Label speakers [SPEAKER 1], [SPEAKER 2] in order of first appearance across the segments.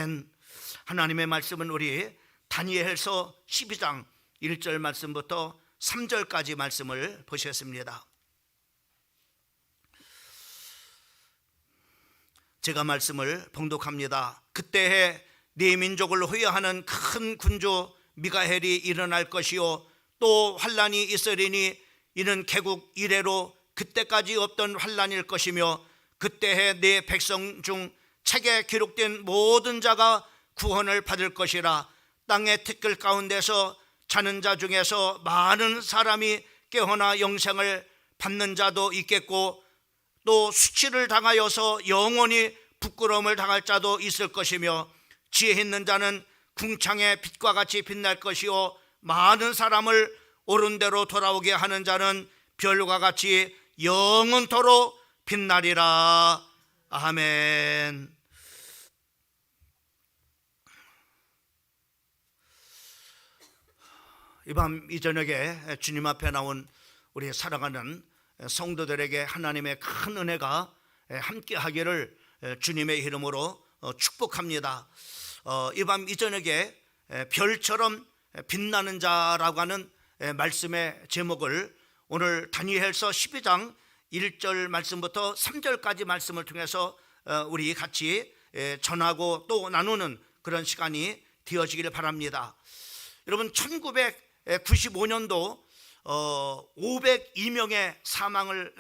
[SPEAKER 1] 아멘. 하나님의 말씀은 우리 다니엘서 12장 1절 말씀부터 3절까지 말씀을 보셨습니다. 제가 말씀을 봉독합니다. 그때에 네 민족을 호위하는 큰 군주 미가헬이 일어날 것이요 또 환란이 있으리니 이는 개국 이래로 그때까지 없던 환란일 것이며 그때에 네 백성 중 책에 기록된 모든 자가 구원을 받을 것이라. 땅의 티끌 가운데서 자는 자 중에서 많은 사람이 깨어나 영생을 받는 자도 있겠고 또 수치를 당하여서 영원히 부끄러움을 당할 자도 있을 것이며 지혜 있는 자는 궁창의 빛과 같이 빛날 것이요 많은 사람을 옳은 대로 돌아오게 하는 자는 별과 같이 영원토록 빛나리라. 아멘. 이 밤 이 저녁에 주님 앞에 나온 우리 사랑하는 성도들에게 하나님의 큰 은혜가 함께 하기를 주님의 이름으로 축복합니다. 이 밤 이 저녁에 별처럼 빛나는 자라고 하는 말씀의 제목을 오늘 다니엘서 12장 1절 말씀부터 3절까지 말씀을 통해서 우리 같이 전하고 또 나누는 그런 시간이 되어지기를 바랍니다. 여러분 1995년도 502명의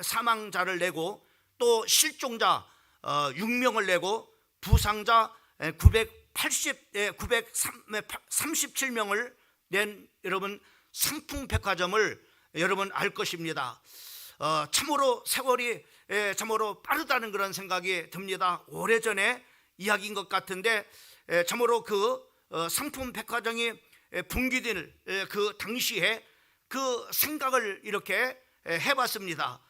[SPEAKER 1] 사망자를 내고 또 실종자 6명을 내고 부상자 937명을 낸 여러분 상풍백화점을 여러분 알 것입니다. 참으로 세월이 참으로 빠르다는 그런 생각이 듭니다. 오래전에 이야기인 것 같은데 참으로 그 상품백화점이 붕괴될 그 당시에 그 생각을 이렇게 해봤습니다.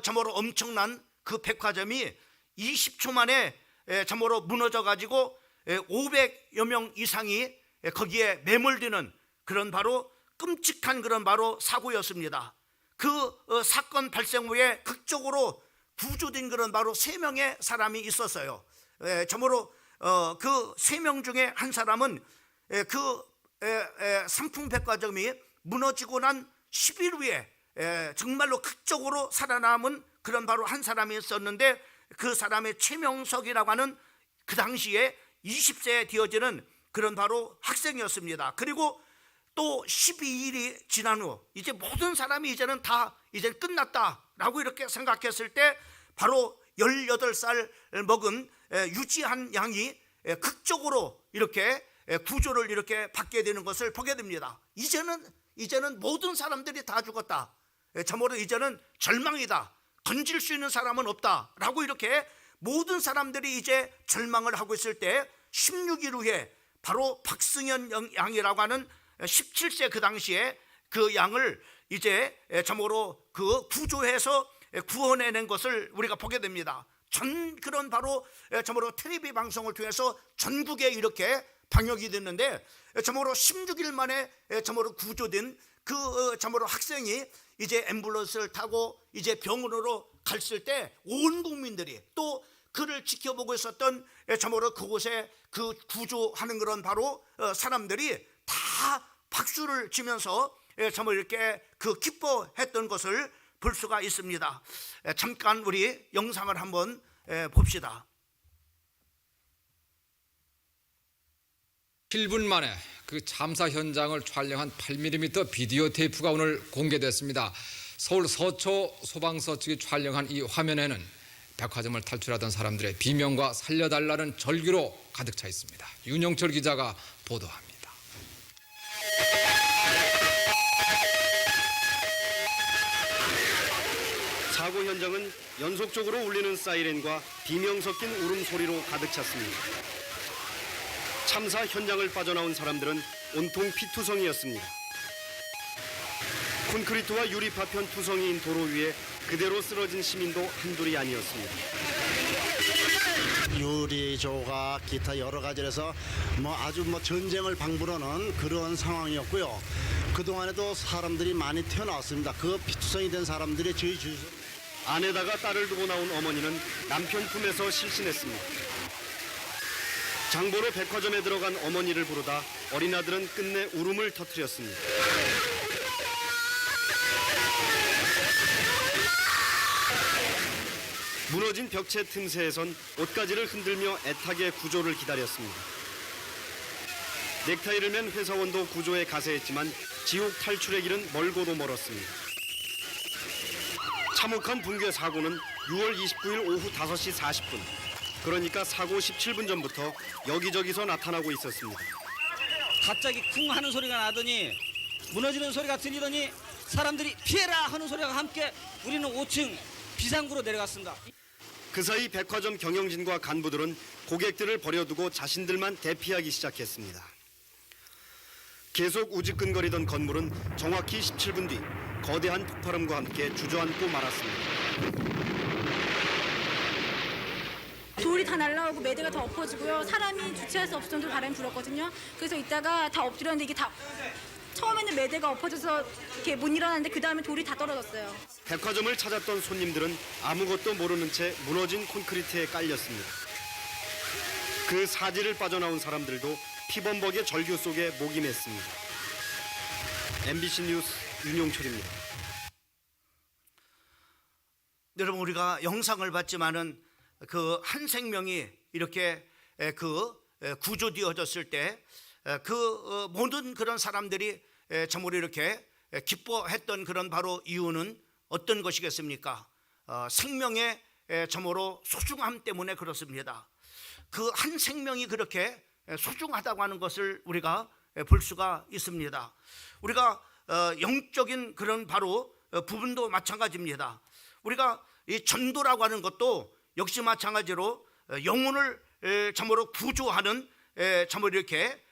[SPEAKER 1] 참으로 엄청난 그 백화점이 20초 만에 참으로 무너져 가지고 500여 명 이상이 거기에 매몰되는 그런 바로 끔찍한 그런 바로 사고였습니다. 그 사건 발생 후에 극적으로 구조된 그런 바로 3명의 사람이 있었어요. 참으로 그 3명 중에 한 사람은 그 상품백화점이 무너지고 난 10일 후에 정말로 극적으로 살아남은 그런 바로 한 사람이 있었는데 그 사람의 최명석이라고 하는 그 당시에 20세에 되어지는 그런 바로 학생이었습니다. 그리고 또 12일이 지난 후 이제 모든 사람이 이제는 다 이제 끝났다라고 이렇게 생각했을 때 바로 18살 먹은 유지한 양이 극적으로 이렇게 구조를 이렇게 받게 되는 것을 보게 됩니다. 이제는 모든 사람들이 다 죽었다. 참으로 이제는 절망이다. 건질 수 있는 사람은 없다라고 이렇게 모든 사람들이 이제 절망을 하고 있을 때 16일 후에 바로 박승현 양이라고 하는 17세 그 당시에 그 양을 이제 참으로 그 구조해서 구원해낸 것을 우리가 보게 됩니다. 그런 바로 참으로 텔레비 방송을 통해서 전국에 이렇게 방역이 됐는데 참으로 16일 만에 참으로 구조된 그 참으로 학생이 이제 앰뷸런스를 타고 이제 병원으로 갔을 때 온 국민들이 또 그를 지켜보고 있었던 참으로 그곳에 그 구조하는 그런 바로 사람들이 다 박수를 치면서 참으로 이렇게 그 기뻐했던 것을 볼 수가 있습니다. 잠깐 우리 영상을 한번 봅시다.
[SPEAKER 2] 7분 만에 그 참사 현장을 촬영한 8mm 비디오 테이프가 오늘 공개됐습니다. 서울 서초 소방서 측이 촬영한 이 화면에는 백화점을 탈출하던 사람들의 비명과 살려달라는 절규로 가득 차 있습니다. 윤영철 기자가 보도합니다.
[SPEAKER 3] 사고 현장은 연속적으로 울리는 사이렌과 비명 섞인 울음소리로 가득 찼습니다. 참사 현장을 빠져나온 사람들은 온통 피투성이었습니다. 콘크리트와 유리 파편 투성이인 도로 위에 그대로 쓰러진 시민도 한둘이 아니었습니다.
[SPEAKER 4] 유리 조각 기타 여러 가지에서 아주 전쟁을 방불하는 그런 상황이었고요. 그동안에도 사람들이 많이 튀어나왔습니다. 그 피투성이 된 사람들이 저희 주소
[SPEAKER 3] 안에다가 딸을 두고 나온 어머니는 남편 품에서 실신했습니다. 장보러 백화점에 들어간 어머니를 부르다 어린 아들은 끝내 울음을 터뜨렸습니다. 무너진 벽체 틈새에선 옷가지를 흔들며 애타게 구조를 기다렸습니다. 넥타이를 맨 회사원도 구조에 가세했지만 지옥 탈출의 길은 멀고도 멀었습니다. 참혹한 붕괴 사고는 6월 29일 오후 5시 40분, 그러니까 사고 17분 전부터 여기저기서 나타나고 있었습니다.
[SPEAKER 5] 갑자기 쿵 하는 소리가 나더니 무너지는 소리가 들리더니 사람들이 피해라 하는 소리와 함께 우리는 5층 비상구로 내려갔습니다.
[SPEAKER 3] 그 사이 백화점 경영진과 간부들은 고객들을 버려두고 자신들만 대피하기 시작했습니다. 계속 우직근거리던 건물은 정확히 17분 뒤 거대한 폭발음과 함께 주저앉고 말았습니다.
[SPEAKER 6] 돌이 다 날라오고 매대가 다 엎어지고요. 사람이 주체할 수 없을 정도로 바람이 불었거든요. 그래서 이따가 다 엎드렸는데 이게 다 처음에는 매대가 엎어져서 이렇게 못 일어났는데 그 다음에 돌이 다 떨어졌어요.
[SPEAKER 3] 백화점을 찾았던 손님들은 아무것도 모르는 채 무너진 콘크리트에 깔렸습니다. 그 사지를 빠져나온 사람들도 피범벅의 절규 속에 목이 맸습니다. MBC 뉴스 윤용철입니다.
[SPEAKER 1] 여러분, 우리가 영상을 봤지만은 그 한 생명이 이렇게 구조되어졌을 때 그 모든 그런 사람들이 참으로 이렇게 기뻐했던 그런 바로 이유는 어떤 것이겠습니까? 생명의 참으로 소중함 때문에 그렇습니다. 그 한 생명이 그렇게 소중하다고 하는 것을 우리가 볼 수가 있습니다. 우리가 영적인 그런 바로 부분도 마찬가지입니다. 우리가 이 전도라고 하는 것도 역시 마찬가지로 영혼을 참으로 구조하는 참으로 이렇게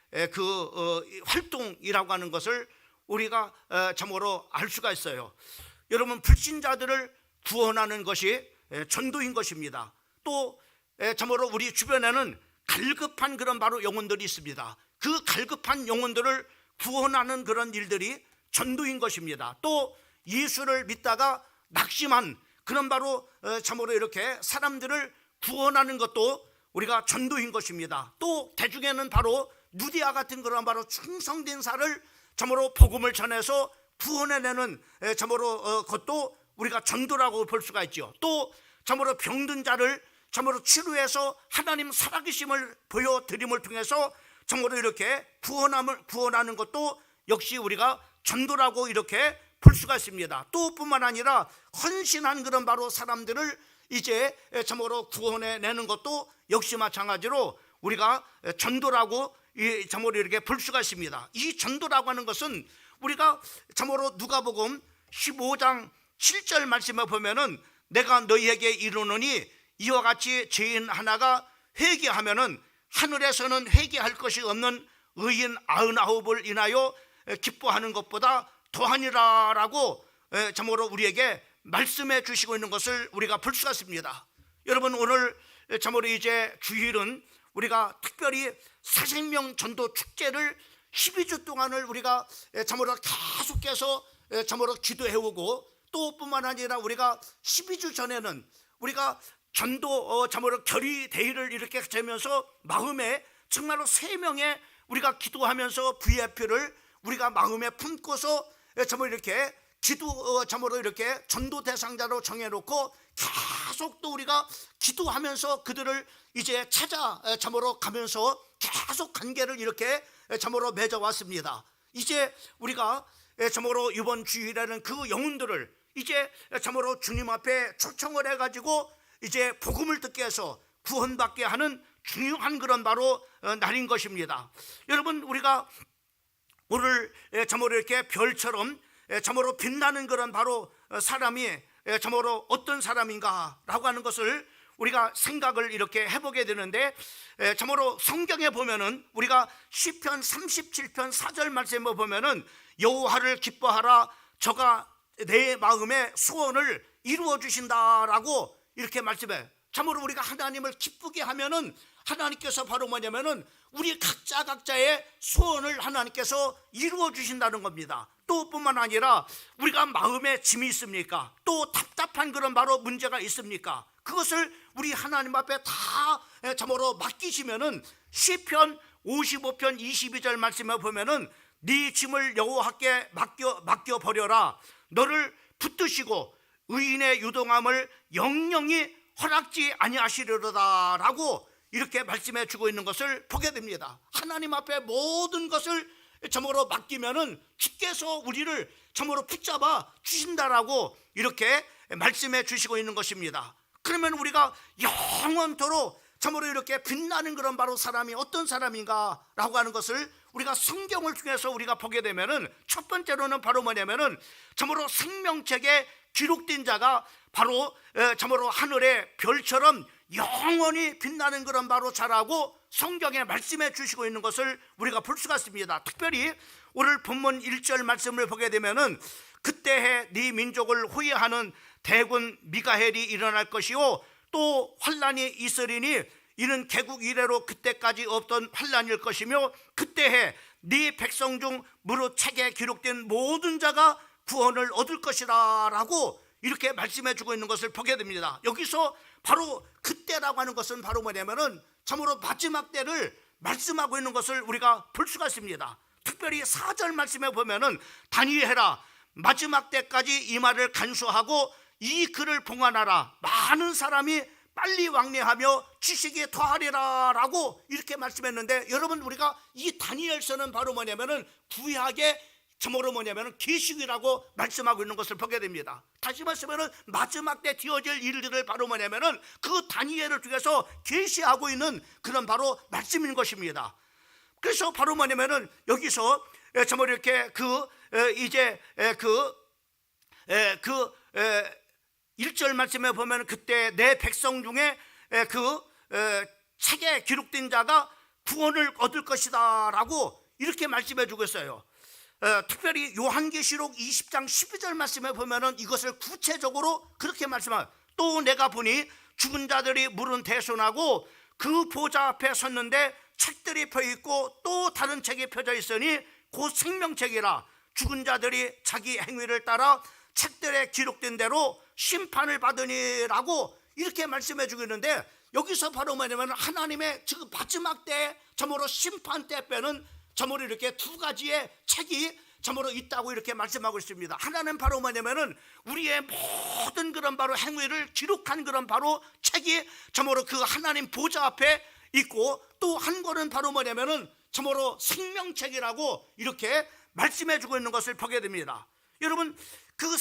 [SPEAKER 1] 활동이라고 하는 것을 우리가 참으로 알 수가 있어요. 여러분, 불신자들을 구원하는 것이 전도인 것입니다. 또 참으로 우리 주변에는 갈급한 그런 바로 영혼들이 있습니다. 그 갈급한 영혼들을 구원하는 그런 일들이 전도인 것입니다. 또 예수를 믿다가 낙심한 그런 바로 참으로 이렇게 사람들을 구원하는 것도 우리가 전도인 것입니다. 또 대중에는 바로 누디아 같은 그런 바로 충성된 사를 참으로 복음을 전해서 구원해내는 참으로 것도 우리가 전도라고 볼 수가 있죠. 또 참으로 병든 자를 참으로 치료해서 하나님 살아계심을 보여드림을 통해서 참으로 이렇게 구원하는 것도 역시 우리가 전도라고 이렇게 볼 수가 있습니다. 또 뿐만 아니라 헌신한 그런 바로 사람들을 이제 참으로 구원해내는 것도 역시 마찬가지로 우리가 전도라고 참으로 이렇게 볼 수가 있습니다. 이 전도라고 하는 것은 우리가 참으로 누가복음 15장 7절 말씀에 보면은 내가 너희에게 이르노니 이와 같이 죄인 하나가 회개하면은 하늘에서는 회개할 것이 없는 의인 99을 인하여 기뻐하는 것보다 더하니라라고 참으로 우리에게 말씀해 주시고 있는 것을 우리가 볼 수가 있습니다. 여러분, 오늘 참으로 이제 주일은 우리가 특별히 사생명 전도 축제를 12주 동안을 우리가 참으로 계속해서 참으로 기도해오고 또 뿐만 아니라 우리가 12주 전에는 우리가 전도 참으로 결의 대의를 이렇게 재면서 마음에 정말로 3명의 우리가 기도하면서 VIP를 우리가 마음에 품고서 참으로 이렇게 참으로 이렇게 전도 대상자로 정해놓고 계속 또 우리가 기도하면서 그들을 이제 찾아 참으로 가면서 계속 관계를 이렇게 참으로 맺어왔습니다. 이제 우리가 참으로 이번 주일에는 그 영혼들을 이제 참으로 주님 앞에 초청을 해가지고 이제 복음을 듣게 해서 구원받게 하는 중요한 그런 바로 날인 것입니다. 여러분, 우리가 오늘 참으로 이렇게 별처럼 참으로 빛나는 그런 바로 사람이 참으로 어떤 사람인가라고 하는 것을 우리가 생각을 이렇게 해보게 되는데, 참으로 성경에 보면은 우리가 시편 37편 4절 말씀에 보면은 여호와를 기뻐하라 저가 내 마음의 소원을 이루어 주신다라고 이렇게 말씀해. 참으로 우리가 하나님을 기쁘게 하면은 하나님께서 바로 뭐냐면은 우리 각자의 소원을 하나님께서 이루어 주신다는 겁니다. 또 뿐만 아니라 우리가 마음에 짐이 있습니까? 또 답답한 그런 바로 문제가 있습니까? 그것을 우리 하나님 앞에 다 참으로 맡기시면은 시편 55편 22절 말씀에 보면은 네 짐을 여호와께 맡겨 버려라. 너를 붙드시고 의인의 유동함을 영영히 허락지 아니하시리로다라고 이렇게 말씀해 주고 있는 것을 보게 됩니다. 하나님 앞에 모든 것을 참으로 맡기면은 주께서 우리를 참으로 붙잡아 주신다라고 이렇게 말씀해 주시고 있는 것입니다. 그러면 우리가 영원토록 참으로 이렇게 빛나는 그런 바로 사람이 어떤 사람인가라고 하는 것을 우리가 성경을 통해서 우리가 보게 되면은 첫 번째로는 바로 뭐냐면은 참으로 생명책에 기록된 자가 바로 참으로 하늘의 별처럼 영원히 빛나는 그런 바로 자라고 성경에 말씀해 주시고 있는 것을 우리가 볼 수가 있습니다. 특별히 오늘 본문 1절 말씀을 보게 되면은 그때에 네 민족을 호위하는 대군 미가헬이 일어날 것이요 또 환란이 있으리니 이는 개국 이래로 그때까지 없던 환란일 것이며 그때에 네 백성 중 무릇 책에 기록된 모든 자가 구원을 얻을 것이라 라고 이렇게 말씀해 주고 있는 것을 보게 됩니다. 여기서 바로 그때라고 하는 것은 바로 뭐냐면은 참으로 마지막 때를 말씀하고 있는 것을 우리가 볼 수가 있습니다. 특별히 4절 말씀에 보면은 다니엘아 마지막 때까지 이 말을 간수하고 이 글을 봉안하라. 많은 사람이 빨리 왕래하며 지식이 더하리라 라고 이렇게 말씀했는데, 여러분 우리가 이 다니엘서는 바로 뭐냐면은 구약의 참으로 뭐냐면은 계시라고 말씀하고 있는 것을 보게 됩니다. 다시 말씀하면 마지막 때 되어질 일들을 바로 뭐냐면은 그 다니엘을 통해서 계시하고 있는 그런 바로 말씀인 것입니다. 그래서 바로 뭐냐면은 여기서 참으로 이렇게 이제 1절 말씀에 보면 그때 내 백성 중에 책에 기록된 자가 구원을 얻을 것이다 라고 이렇게 말씀해 주고 있어요. 특별히 요한계시록 20장 12절 말씀에 보면은 이것을 구체적으로 그렇게 말씀합니다. 또 내가 보니 죽은 자들이 물은 대손하고 그 보좌 앞에 섰는데 책들이 펴 있고 또 다른 책이 펴져 있으니 곧 생명책이라. 죽은 자들이 자기 행위를 따라 책들에 기록된 대로 심판을 받으니라고 이렇게 말씀해 주고 있는데, 여기서 바로 뭐냐면 하나님의 지금 마지막 때 참으로 심판 때 빼는 참으로 이렇게 두 가지의 책이 참으로 있다고 이렇게 말씀하고 있습니다. 하나는 바로 뭐냐면은 우리의 모든 그런 바로 행위를 기록한 그런 바로 책이 참으로 그 하나님 보좌 앞에 있고, 또 한 권은 바로 뭐냐면은 참으로 생명책이라고 이렇게 말씀해 주고 있는 것을 보게 됩니다. 여러분 그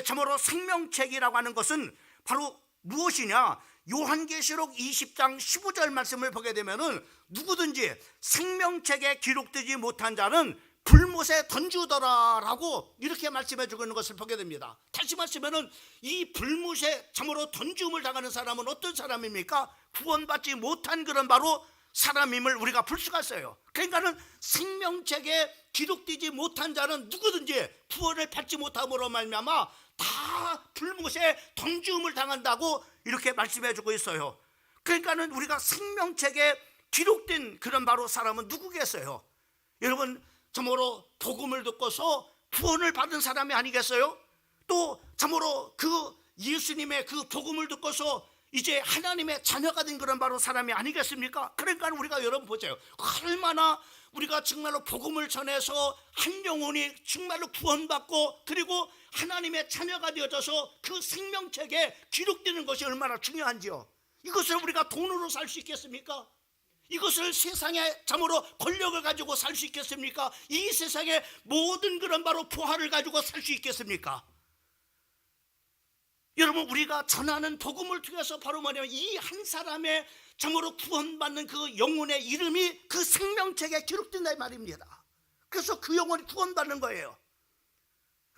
[SPEAKER 1] 참으로 생명책이라고 하는 것은 바로 무엇이냐? 요한계시록 20장 15절 말씀을 보게 되면은 누구든지 생명책에 기록되지 못한 자는 불못에 던지더라라고 이렇게 말씀해 주고 있는 것을 보게 됩니다. 다시 말씀하면은 이 불못에 참으로 던짐을 당하는 사람은 어떤 사람입니까? 구원받지 못한 그런 바로 사람임을 우리가 볼 수가 있어요. 그러니까는 생명책에 기록되지 못한 자는 누구든지 구원을 받지 못함으로 말미암아 다 불못에 던짐을 당한다고 이렇게 말씀해 주고 있어요. 그러니까는 우리가 생명책에 기록된 그런 바로 사람은 누구겠어요? 여러분 참으로 복음을 듣고서 구원을 받은 사람이 아니겠어요? 또 참으로 그 예수님의 그 복음을 듣고서 이제 하나님의 자녀가 된 그런 바로 사람이 아니겠습니까? 그러니까 우리가 여러분 보세요. 얼마나 우리가 정말로 복음을 전해서 한 영혼이 정말로 구원받고 그리고 하나님의 자녀가 되어져서 그 생명책에 기록되는 것이 얼마나 중요한지요. 이것을 우리가 돈으로 살 수 있겠습니까? 이것을 세상에 참으로 권력을 가지고 살 수 있겠습니까? 이 세상에 모든 그런 바로 부활을 가지고 살 수 있겠습니까? 여러분 우리가 전하는 복음을 통해서 바로 뭐냐면 이 한 사람의 참으로 구원받는 그 영혼의 이름이 그 생명책에 기록된다 이 말입니다. 그래서 그 영혼이 구원받는 거예요.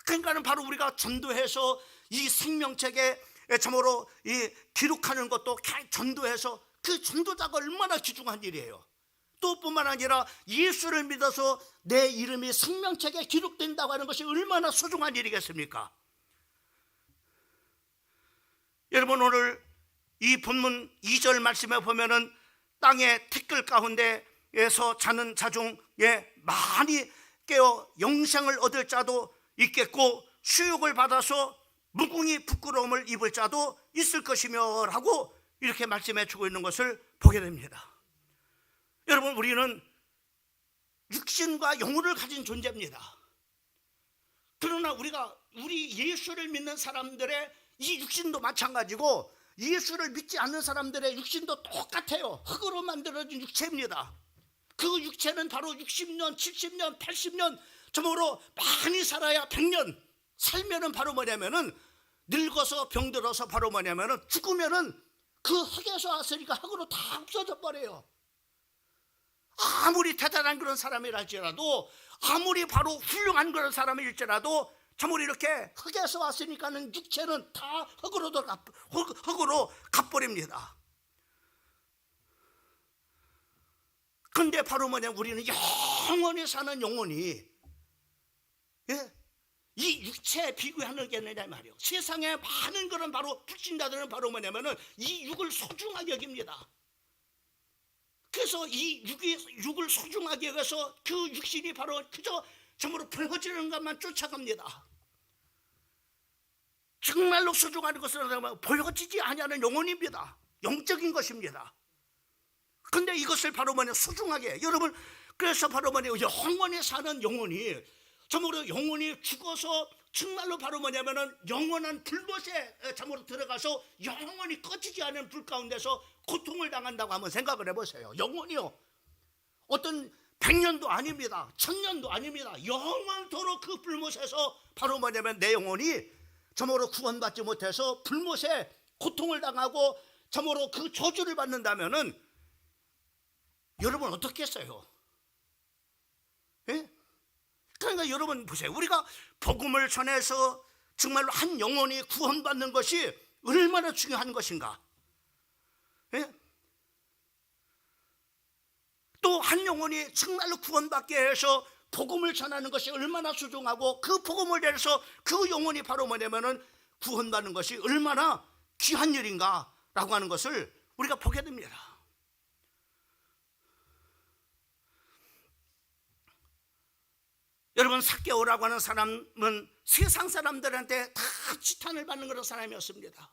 [SPEAKER 1] 그러니까는 바로 우리가 전도해서 이 생명책에 참으로 이 기록하는 것도 전도해서 그 전도자가 얼마나 귀중한 일이에요. 또 뿐만 아니라 예수를 믿어서 내 이름이 생명책에 기록된다고 하는 것이 얼마나 소중한 일이겠습니까? 여러분 오늘 이 본문 2절 말씀에 보면은 땅의 티끌 가운데에서 자는 자 중에 많이 깨어 영생을 얻을 자도 있겠고 수욕을 받아서 무궁히 부끄러움을 입을 자도 있을 것이며 라고 이렇게 말씀해 주고 있는 것을 보게 됩니다. 여러분, 우리는 육신과 영혼을 가진 존재입니다. 그러나 우리 예수를 믿는 사람들의 이 육신도 마찬가지고 예수를 믿지 않는 사람들의 육신도 똑같아요. 흙으로 만들어진 육체입니다. 그 육체는 바로 60년, 70년, 80년 저으로 많이 살아야 100년 살면은 바로 뭐냐면은 늙어서 병들어서 바로 뭐냐면은 죽으면은 그 흙에서 왔으니까 흙으로 다 없어져 버려요. 아무리 대단한 그런 사람이라 할지라도, 아무리 바로 훌륭한 그런 사람일지라도 참으로 이렇게 흙에서 왔으니까는 육체는 다 흙으로 갚버립니다. 근데 바로 뭐냐, 우리는 영원히 사는 영혼이, 예? 이 육체에 비교하는 게 아니냐 말이에요. 세상에 많은 그런 바로 불신자들은 바로 뭐냐면은 이 육을 소중하게 여깁니다. 그래서 이 육을 소중하게 여겨서 그 육신이 바로 그저 정말로 벌어지는 것만 쫓아갑니다. 정말로 소중한 것은 벌어지지 아니하는 영혼입니다. 영적인 것입니다. 근데 이것을 바로 뭐냐, 소중하게, 여러분, 그래서 바로 뭐냐, 영원히 사는 영혼이, 정말로 영혼이 죽어서 정말로 바로 뭐냐면은 영원한 불못에 참으로 들어가서 영원히 꺼지지 않은 불 가운데서 고통을 당한다고 한번 생각을 해보세요. 영원히요, 어떤 100년도 아닙니다. 1000년도 아닙니다. 영원토록 그 불못에서 바로 뭐냐면 내 영혼이 참으로 구원받지 못해서 불못에 고통을 당하고 참으로 그 저주를 받는다면은 여러분 어떻겠어요? 예? 그러니까 여러분 보세요. 우리가 복음을 전해서 정말로 한 영혼이 구원받는 것이 얼마나 중요한 것인가. 예? 또 한 영혼이 정말로 구원받게 해서 복음을 전하는 것이 얼마나 소중하고, 그 복음을 내려서 그 영혼이 바로 뭐냐면은 구원받는 것이 얼마나 귀한 일인가라고 하는 것을 우리가 보게 됩니다. 여러분, 삭개오라고 하는 사람은 세상 사람들한테 다 지탄을 받는 그런 사람이었습니다.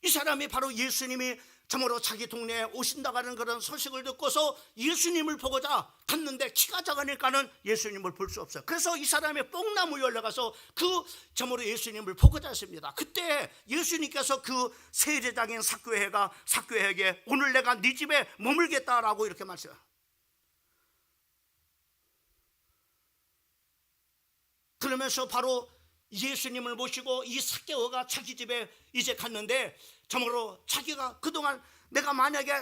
[SPEAKER 1] 이 사람이 바로 예수님이 참으로 자기 동네에 오신다고 하는 그런 소식을 듣고서 예수님을 보고자 갔는데 키가 작으니까는 예수님을 볼 수 없어요. 그래서 이 사람이 뽕나무 열려가서 그 참으로 예수님을 보고자 했습니다. 그때 예수님께서 그 세례장인 삭개오에게 오늘 내가 네 집에 머물겠다라고 이렇게 말씀해요. 그러면서 바로 예수님을 모시고 이 삭개오가 자기 집에 이제 갔는데, 참으로 자기가 그동안 내가 만약에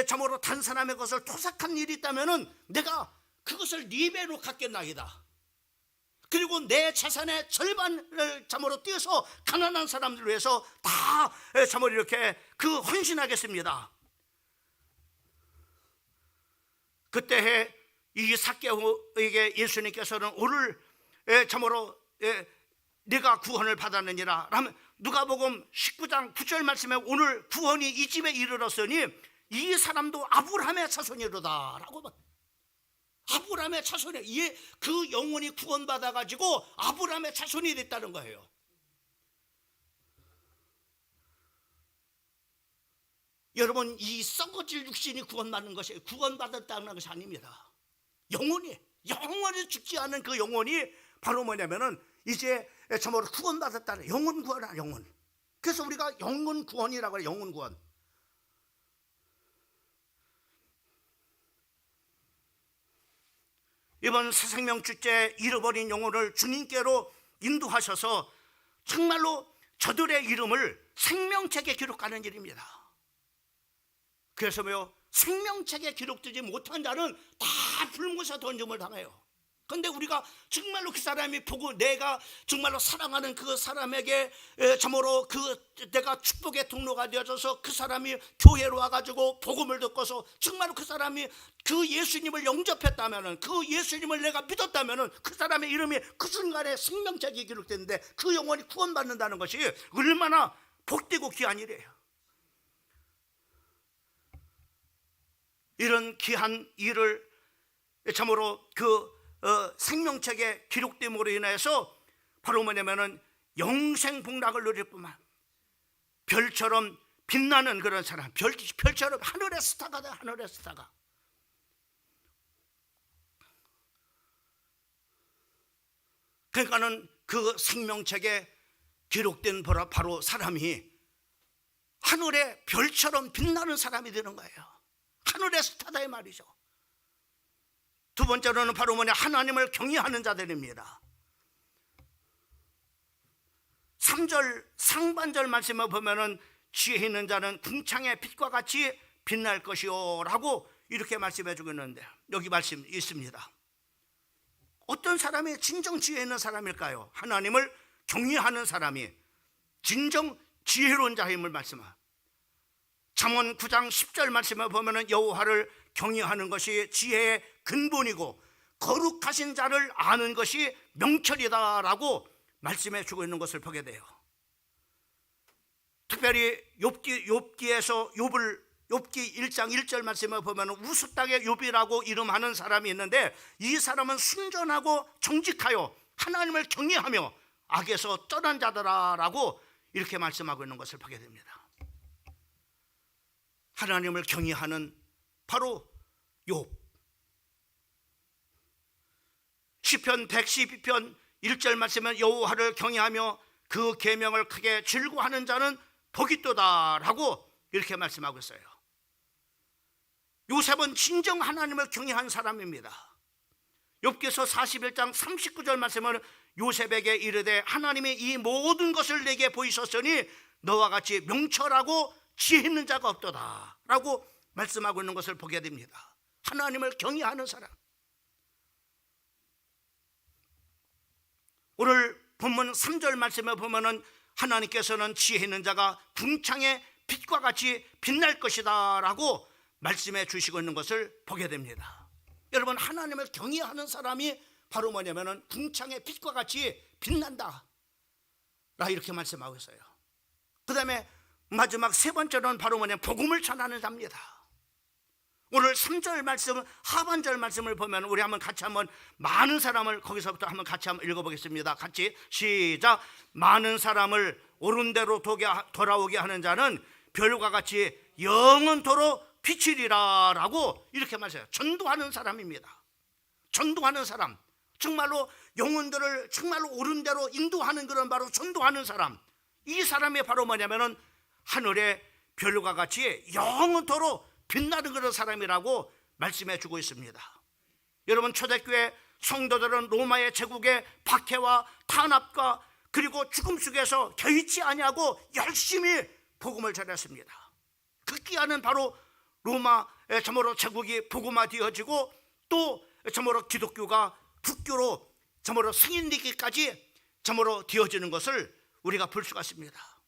[SPEAKER 1] 참으로 단 사람의 것을 토삭한 일이 있다면은 내가 그것을 4배로 갚겠나이다. 그리고 내 재산의 절반을 참으로 떼어서 가난한 사람들을 위해서 다 참으로 이렇게 그 헌신하겠습니다. 그때 이 삭개오에게 예수님께서는 오늘 참으로 네가 구원을 받았느니라 라면, 누가복음 19장 9절 말씀에 오늘 구원이 이 집에 이르렀으니 이 사람도 아브라함의 자손이로다 라고. 아브라함의 자손이, 그 영혼이 구원받아 가지고 아브라함의 자손이 됐다는 거예요. 여러분, 이 썩어질 육신이 구원받는 것이, 구원받았다는 것이 아닙니다. 영혼이 죽지 않은 그 영혼이 바로 뭐냐면은 이제 참으로 구원받았다는, 영혼 구원이야, 영혼. 그래서 우리가 영혼 구원이라고 해요. 영혼 구원. 이번 새생명 주째 잃어버린 영혼을 주님께로 인도하셔서 정말로 저들의 이름을 생명책에 기록하는 일입니다. 그래서 생명책에 기록되지 못한 자는 다 불못에 던짐을 당해요. 근데 우리가 정말로 그 사람이 보고 내가 정말로 사랑하는 그 사람에게 참으로 내가 축복의 통로가 되어져서 그 사람이 교회로 와가지고 복음을 듣고서 정말로 그 사람이 그 예수님을 영접했다면은, 그 예수님을 내가 믿었다면은 그 사람의 이름이 그 순간에 생명책에 기록됐는데 그 영혼이 구원받는다는 것이 얼마나 복되고 귀한 일이에요. 이런 귀한 일을 참으로 그 생명책에 기록됨으로 인해서 바로 뭐냐면은 영생 복락을 누릴 뿐만 별처럼 빛나는 그런 사람, 별처럼 하늘의 스타가 돼. 하늘의 스타가. 그러니까는 그 생명책에 기록된 바로 사람이 하늘의 별처럼 빛나는 사람이 되는 거예요. 하늘의 스타다 이 말이죠. 두 번째로는 바로 뭐냐, 하나님을 경외하는 자들입니다. 3절 상반절 말씀을 보면은 지혜 있는 자는 궁창의 빛과 같이 빛날 것이요 라고 이렇게 말씀해 주고 있는데, 여기 말씀 있습니다. 어떤 사람이 진정 지혜 있는 사람일까요? 하나님을 경외하는 사람이 진정 지혜로운 자임을 말씀합니다. 잠언 9장 10절 말씀을 보면은 여호와를 경외하는 것이 지혜의 근본이고 거룩하신 자를 아는 것이 명철이다라고 말씀해 주고 있는 것을 보게 돼요. 특별히 욥기에서 욥기 1장 1절 말씀을 보면 우수 땅의 욥이라고 이름하는 사람이 있는데, 이 사람은 순전하고 정직하여 하나님을 경외하며 악에서 떠난 자더라라고 이렇게 말씀하고 있는 것을 보게 됩니다. 하나님을 경외하는 바로 욥. 시편 112편 1절 말씀은 여호와를 경외하며 그 계명을 크게 즐거워하는 자는 복이 있도다라고 이렇게 말씀하고 있어요. 요셉은 진정 하나님을 경외한 사람입니다. 욥기서 41장 39절 말씀은 요셉에게 이르되 하나님이 이 모든 것을 내게 보이셨으니 너와 같이 명철하고 지혜 있는 자가 없도다 라고 말씀하고 있는 것을 보게 됩니다. 하나님을 경외하는 사람. 오늘 본문 3절 말씀에 보면은 하나님께서는 지혜 있는 자가 궁창의 빛과 같이 빛날 것이다 라고 말씀해 주시고 있는 것을 보게 됩니다. 여러분, 하나님을 경외하는 사람이 바로 뭐냐면은 궁창의 빛과 같이 빛난다 라 이렇게 말씀하고 있어요. 그 다음에 마지막 세 번째는 바로 뭐냐면 복음을 전하는 자입니다. 오늘 3절 말씀, 하반절 말씀을 보면 우리 한번 같이 한번 많은 사람을 거기서부터 한번 같이 한번 읽어보겠습니다. 같이 시작. 많은 사람을 옳은 대로 돌아오게 하는 자는 별과 같이 영원토록 빛이리라 라고 이렇게 말해요. 전도하는 사람입니다. 전도하는 사람, 정말로 영혼들을 정말로 옳은 대로 인도하는 그런 바로 전도하는 사람. 이 사람이 바로 뭐냐면은 하늘의 별과 같이 영원토록 빛나는 그런 사람이라고 말씀해 주고 있습니다. 여러분, 초대교회 성도들은 로마의 제국의 박해와 탄압과 그리고 죽음 속에서 개의치 아니하고 열심히 복음을 전했습니다. 그 기한은 바로 로마의 참으로 제국이 복음화되어지고 또 참으로 기독교가 북교로 참으로 승인되기까지 참으로 되어지는 것을 우리가 볼 수가 있습니다.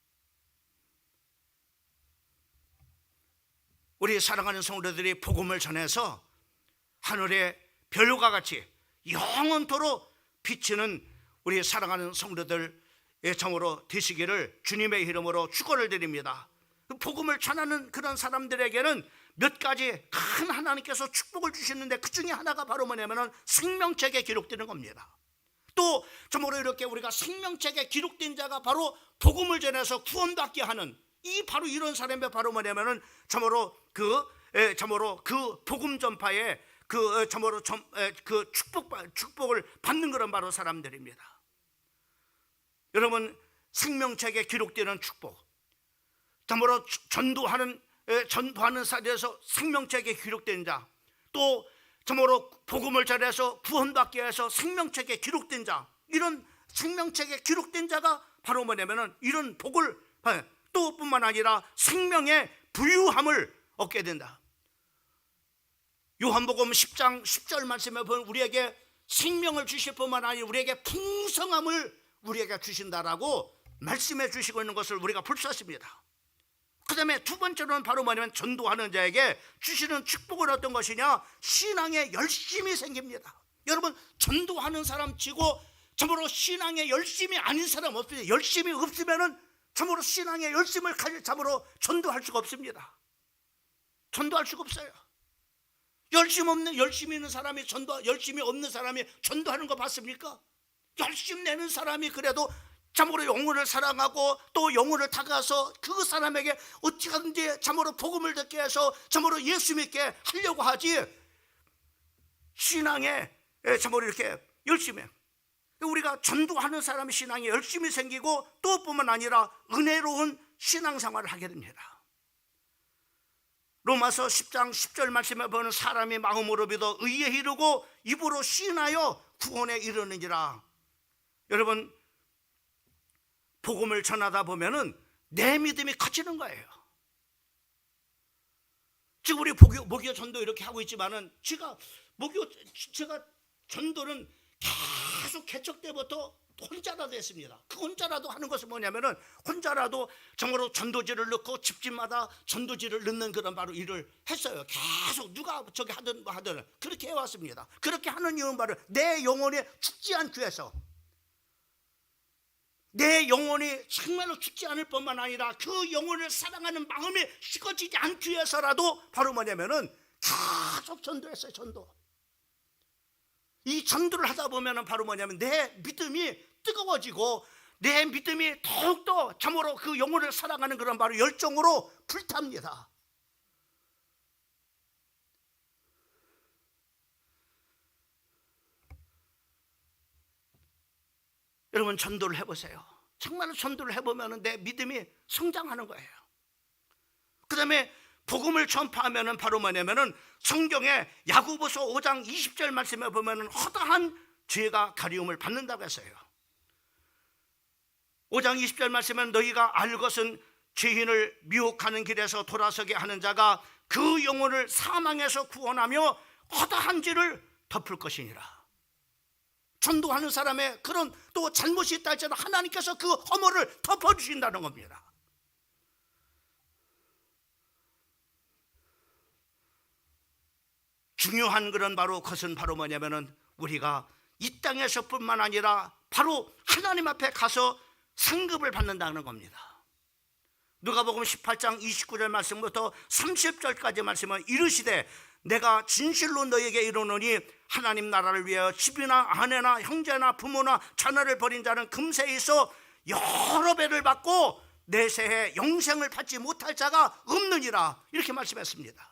[SPEAKER 1] 우리 사랑하는 성도들이 복음을 전해서 하늘의 별과 같이 영원토록 비치는 우리 사랑하는 성도들의 참으로 되시기를 주님의 이름으로 축원을 드립니다. 복음을 전하는 그런 사람들에게는 몇 가지 큰 하나님께서 축복을 주시는데 그 중에 하나가 바로 뭐냐면 생명책에 기록되는 겁니다. 또 참으로 이렇게 우리가 생명책에 기록된 자가 바로 복음을 전해서 구원받게 하는 이 바로 이런 사람이 바로 뭐냐면은 참으로 그 복음 전파에 그 축복을 받는 그런 바로 사람들입니다. 여러분, 생명책에 기록되는 축복, 참으로 전도하는 사례에서 생명책에 기록된 자, 또 참으로 복음을 전해서 구원받게 해서 생명책에 기록된 자, 이런 생명책에 기록된 자가 바로 뭐냐면은 이런 복을 또 뿐만 아니라 생명의 부유함을 얻게 된다. 요한복음 10장 10절 말씀에 보면 우리에게 생명을 주실 뿐만 아니라 우리에게 풍성함을 우리에게 주신다라고 말씀해 주시고 있는 것을 우리가 볼 수 있습니다. 그 다음에 두 번째로는 바로 뭐냐면 전도하는 자에게 주시는 축복은 어떤 것이냐, 신앙에 열심이 생깁니다. 여러분, 전도하는 사람 치고 참으로 신앙에 열심이 아닌 사람 없습니다. 열심이 없으면은 참으로 신앙의 열심을 참으로 전도할 수가 없습니다. 전도할 수가 없어요. 열심히 있는 사람이 열심히 없는 사람이 전도하는 거 봤습니까? 열심 내는 사람이 그래도 참으로 영혼을 사랑하고 또 영혼을 다가가서 그 사람에게 어떻게든지 참으로 복음을 듣게 해서 참으로 예수 믿게 하려고 하지, 신앙에 참으로 이렇게 열심히 우리가 전도하는 사람의 신앙이 열심히 생기고 또 뿐만 아니라 은혜로운 신앙생활을 하게 됩니다. 로마서 10장 10절 말씀에 보면 사람이 마음으로 믿어 의에 이르고 입으로 시인하여 구원에 이르느니라. 여러분, 복음을 전하다 보면은 내 믿음이 커지는 거예요. 지금 우리 목요 전도 이렇게 하고 있지만은 제가 전도는 계속 개척 때부터 혼자라도 했습니다. 그 혼자라도 하는 것은 뭐냐면은 혼자라도 정말로 전도지를 넣고 집집마다 전도지를 넣는 그런 바로 일을 했어요. 계속 누가 저기 하든 뭐 하든 그렇게 해왔습니다. 그렇게 하는 이유는 바로 내 영혼이 죽지 않기 위해서, 내 영혼이 정말로 죽지 않을 뿐만 아니라 그 영혼을 사랑하는 마음이 식어지지 않기 위해서라도 바로 뭐냐면은 계속 전도했어요. 이 전도를 하다 보면은 바로 뭐냐면 내 믿음이 뜨거워지고 내 믿음이 더욱더 참으로 그 영혼을 사랑하는 그런 바로 열정으로 불탑니다. 여러분, 전도를 해보세요. 정말로 전도를 해보면 내 믿음이 성장하는 거예요. 그 다음에 복음을 전파하면 바로 뭐냐면은 성경에 야고보서 5장 20절 말씀에 보면은 허다한 죄가 가리움을 받는다고 했어요. 5장 20절 말씀은 너희가 알 것은 죄인을 미혹하는 길에서 돌아서게 하는 자가 그 영혼을 사망에서 구원하며 허다한 죄를 덮을 것이니라. 전도하는 사람의 그런 또 잘못이 있다 할지라도 하나님께서 그 허물을 덮어주신다는 겁니다. 중요한 그런 바로 것은 바로 뭐냐면은 우리가 이 땅에서뿐만 아니라 바로 하나님 앞에 가서 상급을 받는다는 겁니다. 누가복음 18장 29절 말씀부터 30절까지 말씀은 이르시되 내가 진실로 너에게 이르노니 하나님 나라를 위하여 집이나 아내나 형제나 부모나 자녀를 버린 자는 금세에 있어 여러 배를 받고 내세에 영생을 받지 못할 자가 없느니라. 이렇게 말씀했습니다.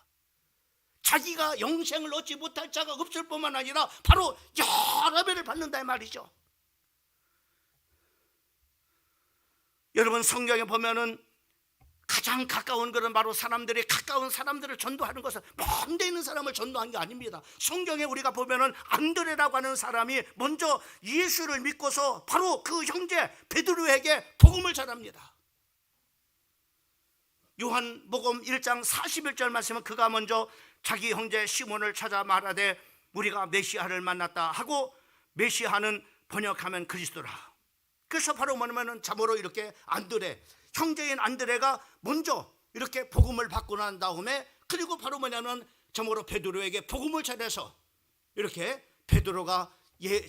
[SPEAKER 1] 자기가 영생을 얻지 못할 자가 없을 뿐만 아니라 바로 여러 배를 받는다 이 말이죠. 여러분, 성경에 보면은 가장 가까운 그런 바로 가까운 사람들을 전도하는 것은 먼 데 있는 사람을 전도한 게 아닙니다. 성경에 우리가 보면은 안드레라고 하는 사람이 먼저 예수를 믿고서 바로 그 형제 베드로에게 복음을 전합니다. 요한복음 1장 41절 말씀은 그가 먼저 자기 형제 시몬을 찾아 말하되 우리가 메시아를 만났다 하고, 메시아는 번역하면 그리스도라. 그래서 바로 뭐냐면은 참으로 이렇게 안드레, 형제인 안드레가 먼저 이렇게 복음을 받고 난 다음에, 그리고 바로 뭐냐면 참으로 베드로에게 복음을 전해서 이렇게 베드로가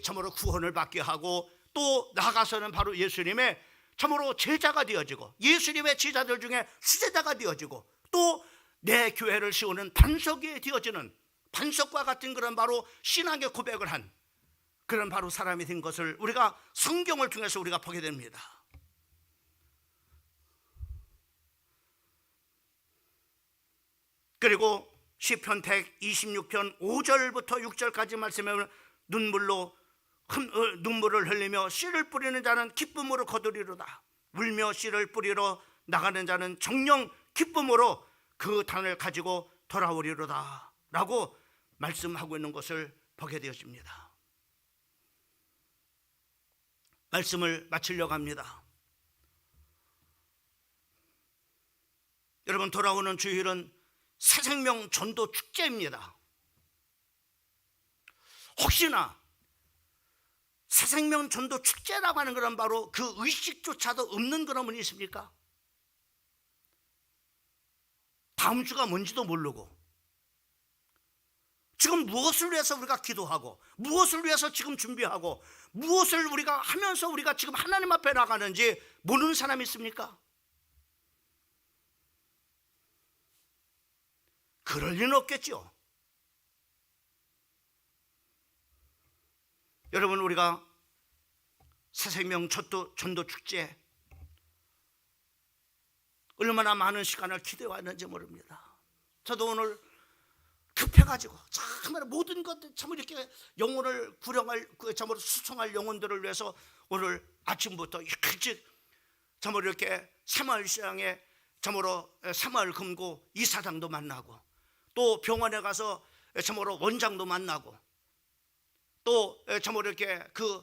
[SPEAKER 1] 참으로 구원을 받게 하고, 또 나아가서는 바로 예수님의 참으로 제자가 되어지고 예수님의 제자들 중에 수제자가 되어지고 또 내 교회를 세우는 반석이 되어지는, 반석과 같은 그런 바로 신앙의 고백을 한 그런 바로 사람이 된 것을 우리가 성경을 통해서 우리가 보게 됩니다. 그리고 시편 126편 5절부터 6절까지 말씀에 눈물을 흘리며 씨를 뿌리는 자는 기쁨으로 거두리로다. 울며 씨를 뿌리러 나가는 자는 정녕 기쁨으로 그 단을 가지고 돌아오리로다 라고 말씀하고 있는 것을 보게 되었습니다. 말씀을 마치려고 합니다. 여러분, 돌아오는 주일은 새생명 전도 축제입니다. 혹시나 새생명 전도 축제라고 하는 그런 바로 그 의식조차도 없는 그런 분이 있습니까? 다음 주가 뭔지도 모르고 지금 무엇을 위해서 우리가 기도하고 무엇을 위해서 지금 준비하고 무엇을 우리가 하면서 우리가 지금 하나님 앞에 나가는지 모르는 사람이 있습니까? 그럴 리는 없겠죠. 여러분, 우리가 새생명 전도 축제 얼마나 많은 시간을 기대해왔는지 모릅니다. 저도 오늘 급해가지고 정말 모든 것들 참 이렇게 영혼을 구령할 참으로 수송할 영혼들을 위해서 오늘 아침부터 일찍 참으로 이렇게 새마을시장에 참으로 새마을 금고 이사장도 만나고 또 병원에 가서 참으로 원장도 만나고 또 참으로 이렇게 그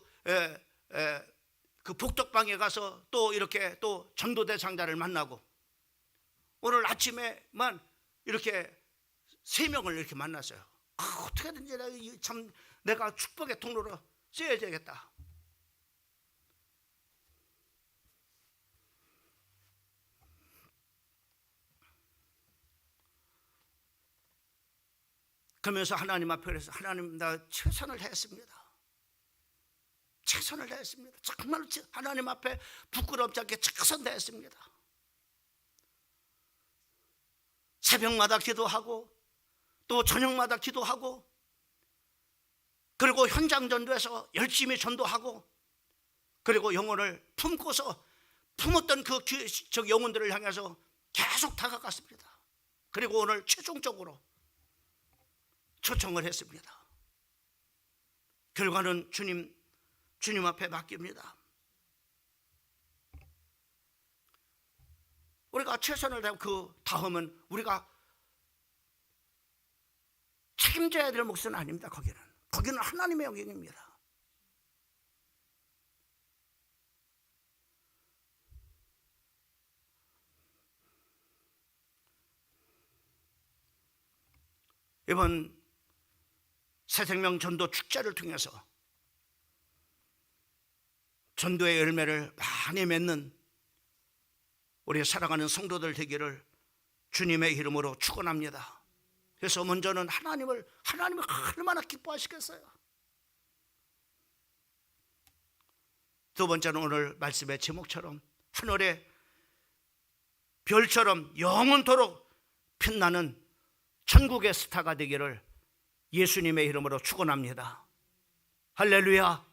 [SPEAKER 1] 복덕방에 가서 또 이렇게 또 전도대상자를 만나고 오늘 아침에만 이렇게 3명을 이렇게 만났어요. 어떻게든지 참 내가 축복의 통로로 쓰여야 되겠다. 그러면서 하나님 앞에 그래서 하나님, 나 최선을 다했습니다. 최선을 다했습니다. 정말 하나님 앞에 부끄럽지 않게 최선 다했습니다. 새벽마다 기도하고 또 저녁마다 기도하고 그리고 현장 전도에서 열심히 전도하고 그리고 영혼을 품고서 품었던 그 영혼들을 향해서 계속 다가갔습니다. 그리고 오늘 최종적으로 초청을 했습니다. 결과는 주님 앞에 맡깁니다. 우리가 최선을 다하고 그 다음은 우리가 책임져야 될 몫은 아닙니다. 거기는 하나님의 영역입니다. 이번 새생명 전도 축제를 통해서 전도의 열매를 많이 맺는 우리 사랑하는 성도들 되기를 주님의 이름으로 축원합니다. 그래서 먼저는 하나님을 얼마나 기뻐하시겠어요. 두 번째는 오늘 말씀의 제목처럼 하늘의 별처럼 영원토록 빛나는 천국의 스타가 되기를 예수님의 이름으로 축원합니다. 할렐루야.